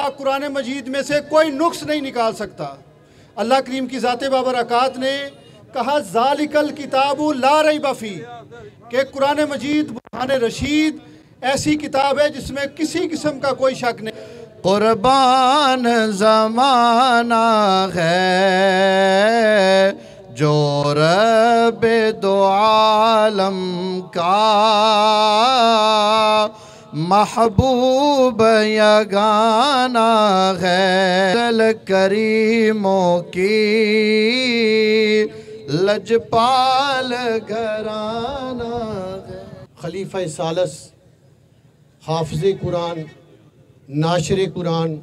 कुरान मजीद में से कोई नुक्स नहीं निकाल सकता। अल्लाह करीम की ज़ात बाबरकात ने कहा ज़ालिकल किताबु ला रैब फी, कि कुरान मजीद बुरहान रशीद ऐसी किताब है जिसमें किसी किस्म का कोई शक नहीं। कुर्बान ज़माना है जो रब दो आलम का महबूब यगाना है, करीमों की लजपाल घराना है। खलीफा सालस, हाफिज़ कुरान, नाशर कुरान,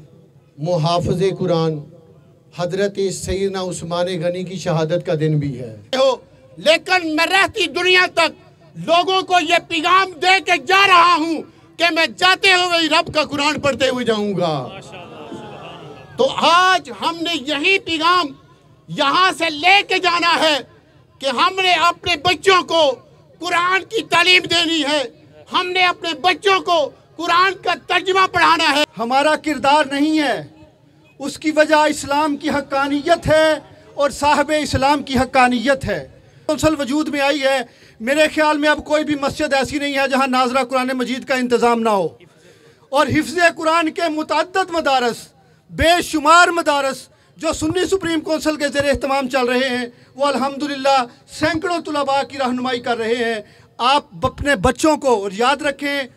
मुहाफ़िज़ कुरान हज़रत सैयदना उस्मान गनी की शहादत का दिन भी है। लेकिन मैं रहती दुनिया तक लोगों को ये पैगाम दे के जा रहा हूँ कि मैं जाते हुए रब का कुरान पढ़ते हुए जाऊंगा। तो आज हमने यही पैगाम यहाँ से लेके जाना है कि हमने अपने बच्चों को कुरान की तालीम देनी है, हमने अपने बच्चों को कुरान का तर्जुमा पढ़ाना है। हमारा किरदार नहीं है, उसकी वजह इस्लाम की हक्कानियत है और साहब इस्लाम की हक्कानियत है। कौंसल वजूद में आई है। मेरे ख्याल में अब कोई भी मस्जिद ऐसी नहीं है जहाँ नाजरा कुरान मजीद का इंतज़ाम ना हो। और हिफ्ज़ कुरान के मुतअद्दिद मदारस, बेशुमार मदारस जो सुन्नी सुप्रीम कौंसिल के ज़रिए इहतमाम चल रहे हैं, वो अल्हम्दुलिल्लाह सैकड़ों तुलबा की रहनुमाई कर रहे हैं। आप अपने बच्चों को, और याद रखें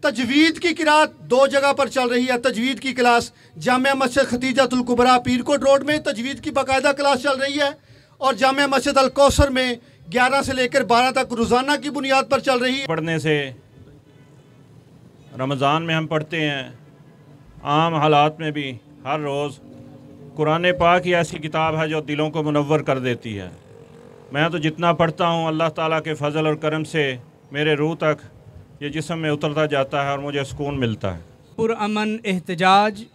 तजवीद की किरात 2 जगह पर चल रही है। तजवीद की क्लास जामिया मस्जिद खतीजतुल कुबरा पीरकोट रोड में तजवीद की बाकायदा क्लास चल रही है, और जामिया मस्जिद अल कौसर में 11 से लेकर 12 तक रोज़ाना की बुनियाद पर चल रही है। पढ़ने से रमज़ान में हम पढ़ते हैं, आम हालात में भी हर रोज़ कुरान पाक ही ऐसी किताब है जो दिलों को मुनव्वर कर देती है। मैं तो जितना पढ़ता हूँ अल्लाह ताला के फ़ज़ल और करम से मेरे रूह तक ये जिस्म में उतरता जाता है और मुझे सुकून मिलता है। पुरअमन एहतजाज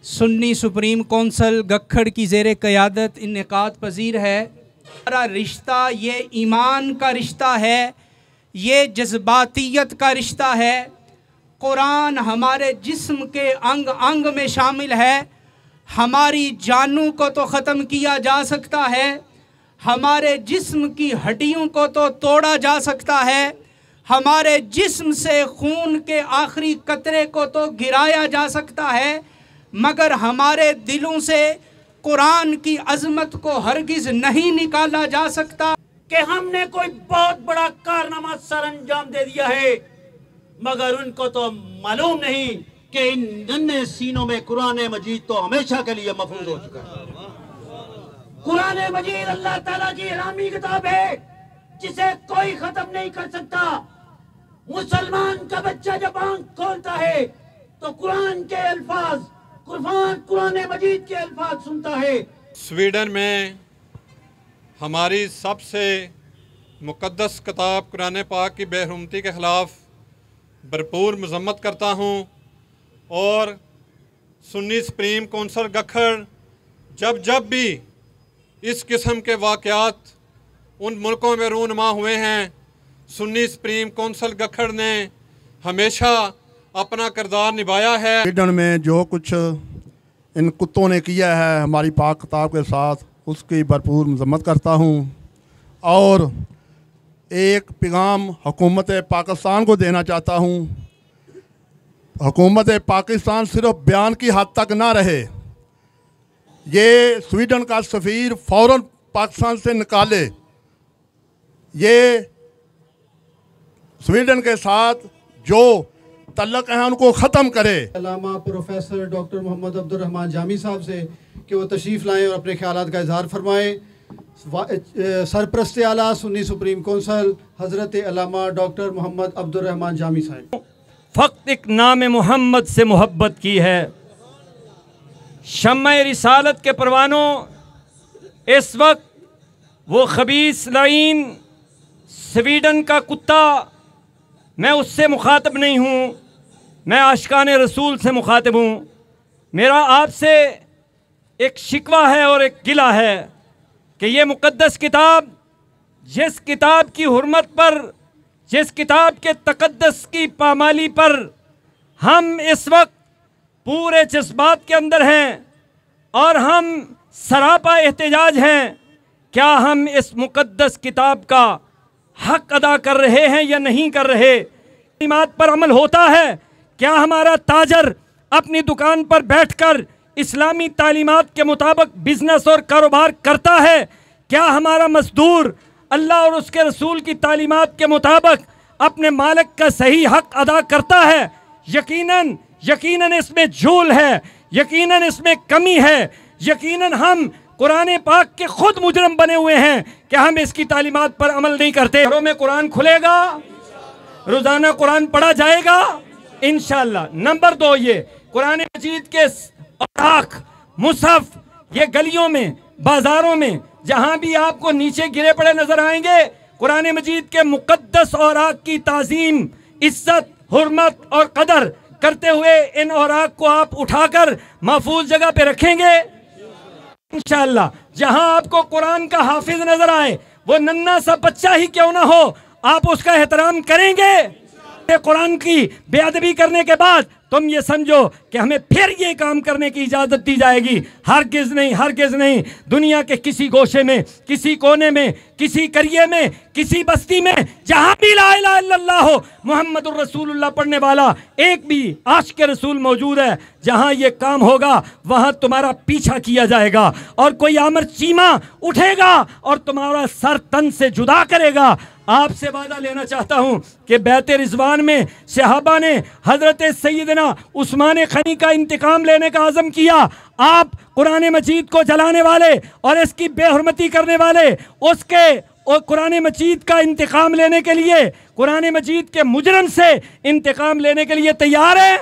सुन्नी सुप्रीम कौंसिल गखड़ की ज़ेर क़यादत इन्इक़ाद पज़ीर है। हमारा रिश्ता ये ईमान का रिश्ता है, ये जज्बातियत का रिश्ता है। कुरान हमारे जिस्म के अंग अंग में शामिल है। हमारी जानों को तो ख़त्म किया जा सकता है, हमारे जिस्म की हड्डियों को तो तोड़ा जा सकता है, हमारे जिस्म से खून के आखिरी कतरे को तो गिराया जा सकता है, मगर हमारे दिलों से कुरान की अज़मत को हरगिज़ नहीं निकाला जा सकता। कि हमने कोई बहुत बड़ा कारनामा सर अंजाम दे दिया है, मगर उनको तो मालूम नहीं कि इन नन्हे सीनों में कुरान मजीद तो हमेशा के लिए महफूज हो चुका है। कुरान मजीद अल्लाह ताला की इलामी किताब है जिसे कोई खत्म नहीं कर सकता। मुसलमान का बच्चा जब आंख खोलता है तो कुरान के अल्फाज, कुरान मजीद के अल्फाज सुनता है। स्वीडन में हमारी सबसे मुक़द्दस किताब कुरान पाक की बेहरमती के ख़िलाफ़ भरपूर मज़म्मत करता हूँ, और सुन्नी सुप्रीम कौंसिल गखड़ जब भी इस किस्म के वाक़यात उन मुल्कों में रूनुमा हुए हैं, सुन्नी सुप्रीम कौंसिल गखड़ ने हमेशा अपना किरदार निभाया है। स्वीडन में जो कुछ इन कुत्तों ने किया है हमारी पाक किताब के साथ, उसकी भरपूर मज़म्मत करता हूँ। और एक पैगाम हुकूमत पाकिस्तान को देना चाहता हूँ। हुकूमत पाकिस्तान सिर्फ बयान की हद तक ना रहे, ये स्वीडन का सफ़ीर फ़ौरन पाकिस्तान से निकाले, ये स्वीडन के साथ जो तल्लक हैं उनको ख़त्म करे। अल्लामा प्रोफेसर डॉक्टर मोहम्मद अब्दुर रहमान जामी साहब से कि वो तशरीफ़ लाएँ और अपने ख्यालात का इजहार फरमाएँ। सरप्रस्त आला सुन्नी सुप्रीम कौंसिल हज़रत अल्लामा डॉक्टर मोहम्मद अब्दुर रहमान जामी साहब। फ़क़्त एक नाम मोहम्मद से मोहब्बत की है। शम्मा रिसालत के परवानों, इस वक्त वो खबीस लाइन स्वीडन का कुत्ता, मैं उससे मुखातब नहीं हूँ, मैं आशिकाने रसूल से मुखातब हूँ। मेरा आपसे एक शिकवा है और एक गिला है कि ये मुक़द्दस किताब, जिस किताब की हुर्मत पर, जिस किताब के तक़द्दुस की पामाली पर हम इस वक्त पूरे जज्बात के अंदर हैं और हम सरापा एहतिजाज हैं। क्या हम इस मुक़द्दस किताब का हक अदा कर रहे हैं या नहीं कर रहे? तालीमात पर अमल होता है? क्या हमारा ताजर अपनी दुकान पर बैठकर इस्लामी तालीमात के मुताबिक बिजनेस और कारोबार करता है? क्या हमारा मजदूर अल्लाह और उसके रसूल की तालीमात के मुताबिक अपने मालिक का सही हक अदा करता है? यकीनन इसमें झूल है, यकीनन इसमें कमी है, यकीनन हम कुरान पाक के खुद मुजरम बने हुए हैं कि हम इसकी तालीमात पर अमल नहीं करते। घरों में कुरान खुलेगा, रोजाना कुरान पढ़ा जाएगा इंशाअल्लाह। नंबर 2, ये कुरान मजीद के औराक मुसहफ ये गलियों में, बाजारों में जहां भी आपको नीचे गिरे पड़े नजर आएंगे, कुरान मजीद के मुकद्दस औराक की ताजीम, इज्जत, हुर्मत और कदर करते हुए इन औराक को आप उठाकर महफूज जगह पे रखेंगे इंशाअल्लाह। जहां आपको कुरान का हाफिज नजर आए, वो नन्ना सा बच्चा ही क्यों ना हो, आप उसका एहतराम करेंगे। कुरान की बेअदबी करने के बाद तुम ये समझो कि हमें फिर ये काम करने की इजाजत दी जाएगी? हरगिज नहीं, हरगिज नहीं। दुनिया के किसी गोशे में, किसी कोने में, किसी करिए में, किसी बस्ती में, जहां भी ला इलाहा इल्लल्लाह हो, मुहम्मदुर रसूलुल्लाह पढ़ने वाला एक भी आशिक रसूल मौजूद है, जहां ये काम होगा वहां तुम्हारा पीछा किया जाएगा और कोई आमर चीमा उठेगा और तुम्हारा सर तन से जुदा करेगा। आपसे वादा लेना चाहता हूं कि बैत रिजवान में सहाबा ने हजरत सैयदना उस्मान गनी का इंतकाम लेने का आज़म किया। आप कुरान मजीद को जलाने वाले और इसकी बेहुरमती करने वाले, उसके और कुरान मजीद का इंतकाम लेने के लिए, कुरान मजीद के मुजरम से इंतकाम लेने के लिए तैयार हैं?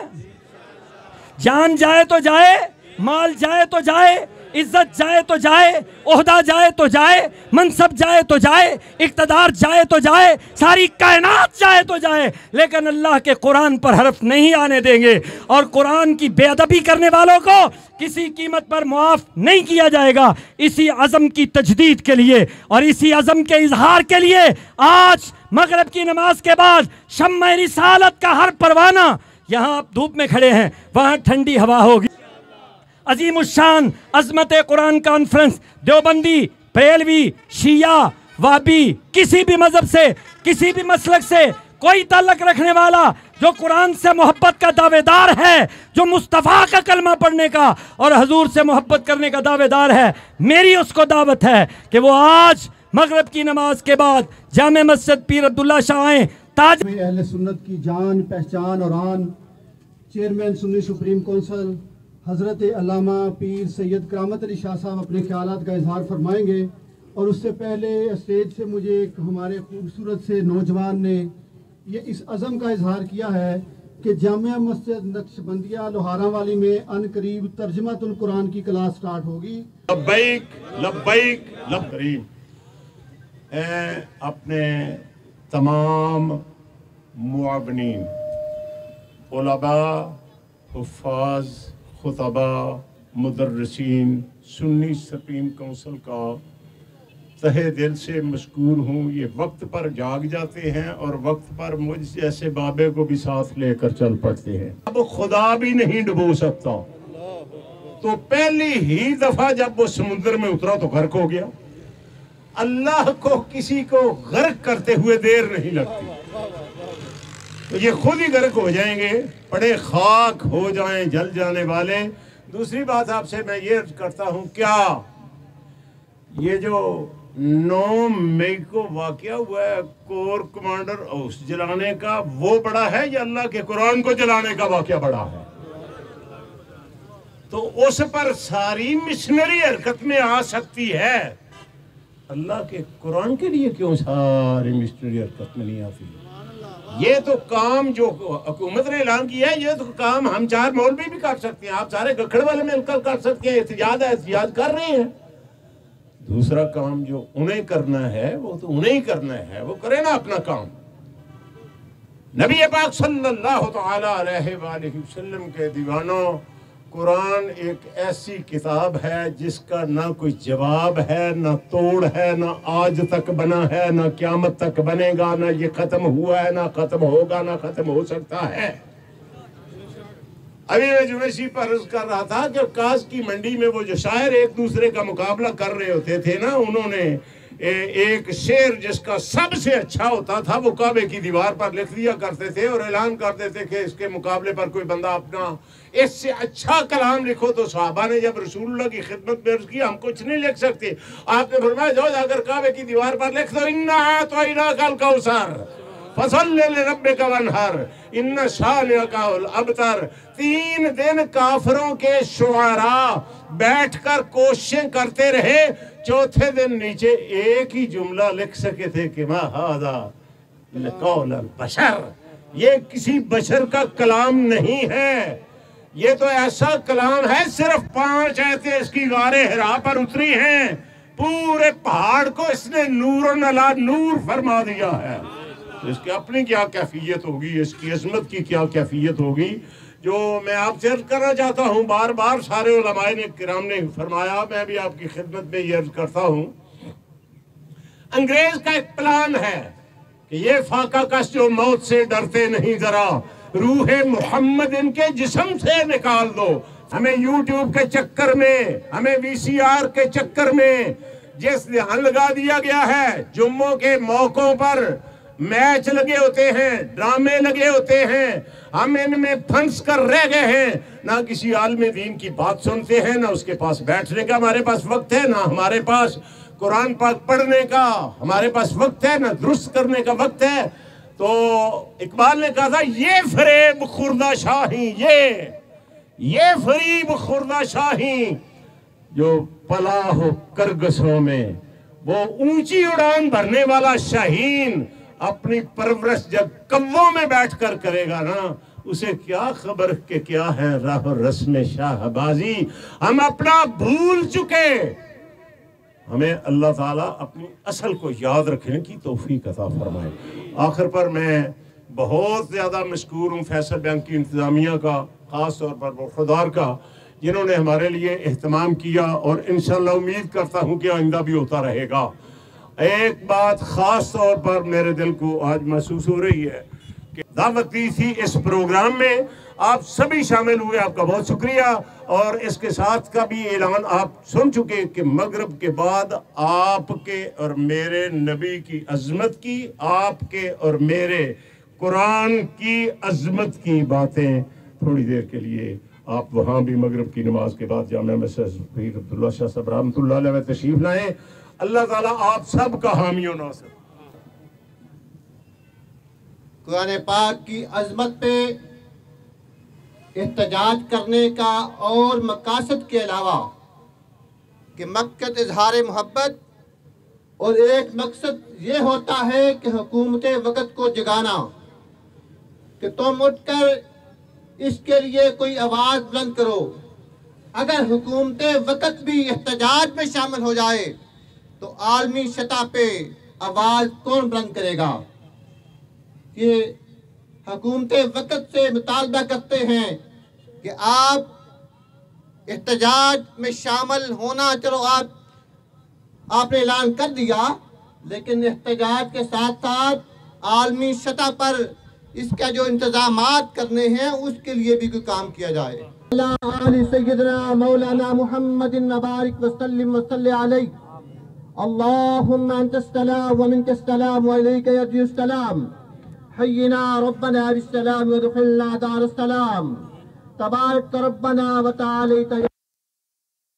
जान जाए तो जाए, माल जाए तो जाए, इज्जत जाए तो जाए, ओहदा जाए तो जाए, मनसब जाए तो जाए, इक़्तिदार जाए तो जाए, सारी कायनात जाए तो जाए, लेकिन अल्लाह के कुरान पर हर्फ नहीं आने देंगे। और कुरान की बेअदबी करने वालों को किसी कीमत पर मुआफ नहीं किया जाएगा। इसी अज़म की तजदीद के लिए और इसी अज़म के इजहार के लिए आज मगरिब की नमाज के बाद शम्मा रिसालत का हर परवाना, यहाँ आप धूप में खड़े हैं, वहाँ ठंडी हवा होगी। अजीमुशान अजमत कुरान कॉन्फ्रेंस देवबंदी, बरेलवी, शिया, वाबी, किसी भी मजहब से, किसी भी मसलक से कोई ताल्लुक रखने वाला जो कुरान से मोहब्बत का दावेदार है, जो मुस्तफ़ा का कलमा पढ़ने का और हजूर से मोहब्बत करने का दावेदार है, मेरी उसको दावत है कि वो आज मगरिब की नमाज के बाद जामे मस्जिद पीर अब्दुल्ला शाह आए। ताज अहले सुन्नत की जान, पहचान और आन चेयरमैन सुन्नी सुप्रीम कौंसिल हज़रत अल्लामा पीर सैयद करामत अली शाह साहब अपने ख्यालात का इजहार फरमाएंगे। और उससे पहले स्टेज से मुझे एक हमारे खूबसूरत से नौजवान ने ये इस अज़म का इजहार किया है कि जामिया मस्जिद नक्शबंदिया लोहारावाली में अनकरीब तर्जुमातुल कुरान की क्लास स्टार्ट होगी। लब्बैक लब्बैक लब्बैक। अपने तमाम मुआवनीन, उलमा, हुफ़ाज़, खुतबा, मुदर्रिसीन, सुन्नी सुप्रीम कौंसिल का तहे दिल से मशकूर हूँ। ये वक्त पर जाग जाते हैं और वक्त पर मुझ जैसे बाबे को भी साथ लेकर चल पड़ते हैं। अब खुदा भी नहीं डुबो सकता, तो पहली ही दफा जब वो समुद्र में उतरा तो गर्क हो गया। अल्लाह को किसी को गर्क करते हुए देर नहीं लगती, तो ये खुद ही गर्क हो जाएंगे, बड़े खाक हो जाएं, जल जाने वाले। दूसरी बात आपसे मैं ये करता हूँ, क्या ये जो 9 मई को वाकया हुआ है कोर कमांडर हाउस जलाने का, वो बड़ा है या अल्लाह के कुरान को जलाने का वाकया बड़ा है? तो उस पर सारी मिशनरी हरकत में आ सकती है, अल्लाह के कुरान के लिए क्यों सारी मिशनरी हरकत में नहीं आती? ये तो काम जो हुकूमत ने ऐलान किया है, ये तो काम हम 4 मौलवी भी कर सकते हैं, आप सारे गखड़ वाले मिलकर कर सकते हैं। एहतिजाज है, एहतिजाज कर रहे हैं। दूसरा काम जो उन्हें करना है वो तो उन्हें ही करना है, वो करे ना अपना काम। नबी पाक सल्लल्लाहु तआला अलैहि वसल्लम के दीवानों, कुरान एक ऐसी किताब है जिसका ना कोई जवाब है, ना तोड़ है, ना आज तक बना है, ना क़यामत तक बनेगा, ना ये खत्म हुआ है, ना खत्म होगा, ना खत्म हो सकता है। अभी मैं जुमेशी पर अर्ज कर रहा था कि काज की मंडी में वो जो शायर एक दूसरे का मुकाबला कर रहे होते थे ना, उन्होंने एक शेर जिसका सबसे अच्छा होता था वो काबे की दीवार पर लिख दिया करते थे और ऐलान कर देते कि इसके मुकाबले पर कोई बंदा अपना इससे अच्छा कलाम लिखो। तो सहाबा ने जब रसूलुल्लाह की खिदमत में अर्ज किया हम कुछ नहीं लिख सकते, आपने फरमाया जाओ जाकर काबे की दीवार पर लिख दो, इन्ना तो कल कौसर फसल्ले रब्बिका वनहर इन्ना शानिअकल अबतर। 3 दिन काफिरों के शुआरा बैठकर कोशिशें करते रहे, चौथे दिन नीचे एक ही जुमला लिख सके थे कि मा हादा लकौल बशर, ये किसी बशर का कलाम नहीं है, ये तो ऐसा कलाम है। सिर्फ 5 आयतें इसकी गारे हिरा पर उतरी हैं, पूरे पहाड़ को इसने नूर नला नूर फरमा दिया है। तो इसकी अपनी क्या कैफियत होगी, इसकी अजमत की क्या कैफियत होगी, जो मैं आपसे अर्ज करना चाहता हूँ। बार बार सारे उलमाए ने किराम ने फरमाया, मैं भी आपकी खिदमत में ये अर्ज करता हूँ। अंग्रेज का एक प्लान है कि ये फाका कश जो मौत से डरते नहीं जरा, रूहे मोहम्मद इनके जिस्म से निकाल दो। हमें यूट्यूब के चक्कर में, हमें VCR के चक्कर में जिस ध्यान लगा दिया गया है, जुम्मों के मौकों पर मैच लगे होते हैं, ड्रामे लगे होते हैं, हम इनमें फंस कर रह गए हैं। ना किसी आलिम दीन की बात सुनते हैं, ना उसके पास बैठने का हमारे पास वक्त है, ना हमारे पास कुरान पाक पढ़ने का हमारे पास वक्त है, ना दुरुस्त करने का वक्त है। तो इकबाल ने कहा था, ये फरेब खुर्दा शाही, ये फरीब खुर्दा शाही जो पला हो करगसों में, वो ऊंची उड़ान भरने वाला शाहीन अपनी परवरिश जब कव्वों में बैठकर करेगा ना, उसे क्या खबर के क्या है राह रस्म शाहबाजी। हम अपना भूल चुके, हमें अल्लाह ताला अपनी असल को याद रखने की तौफीक अता फरमाए। आखिर पर मैं बहुत ज़्यादा मशकूर हूँ फैसल बैंक की इंतज़ामिया का, ख़ास तौर पर वफ़ादार का, जिन्होंने हमारे लिए एहतमाम किया और इंशाअल्लाह उम्मीद करता हूँ कि आइंदा भी होता रहेगा। एक बात ख़ास तौर पर मेरे दिल को आज महसूस हो रही है कि दावत दी थी इस प्रोग्राम में, आप सभी शामिल हुए, आपका बहुत शुक्रिया। और इसके साथ का भी ऐलान आप सुन चुके कि मगरिब के बाद आपके और मेरे नबी की अजमत की, आपके और मेरे कुरान की अजमत की बातें थोड़ी देर के लिए आप वहाँ भी मगरिब की नमाज के बाद जामिया मस्जिद अब्दुल्ला शाह साहब रहमतुल्लाह अलैह तशरीफ लाएं। अल्लाह ताला आप सब का हामी और नासिर। कुरान पाक की अजमत पे एहतजाज करने का और मकासद के अलावा कि मकसद इजहार मोहब्बत और एक मकसद ये होता है कि हुकूमत वक़्त को जगाना, कि तुम उठकर इसके लिए कोई आवाज़ बुलंद करो। अगर हुकूमत वक़्त भी एहतजाज में शामिल हो जाए तो आलमी सतह पे आवाज़ कौन बुलंद करेगा। ये हुकूमत वक़्त से मुतालबा करते हैं कि आप एहतजाज में शामिल होना, चलो आपने ऐलान कर दिया, लेकिन एहतजाज के साथ साथ आलमी सतह पर इसका जो इंतजामात करने हैं उसके लिए भी कोई काम किया जाए। सय्यदना मौलाना मुहम्मदिन बारिक वसल्लिम वसल्लि अलैहि अल्लाहुम्मा अंतस्सलाम व मिनकस्सलाम व इलैका यर्जिउस्सलाम हय्यिना रब्बना बिस्सलाम वदखिलना दारस्सलाम तबारक रब्बना व तआला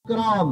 इकराम।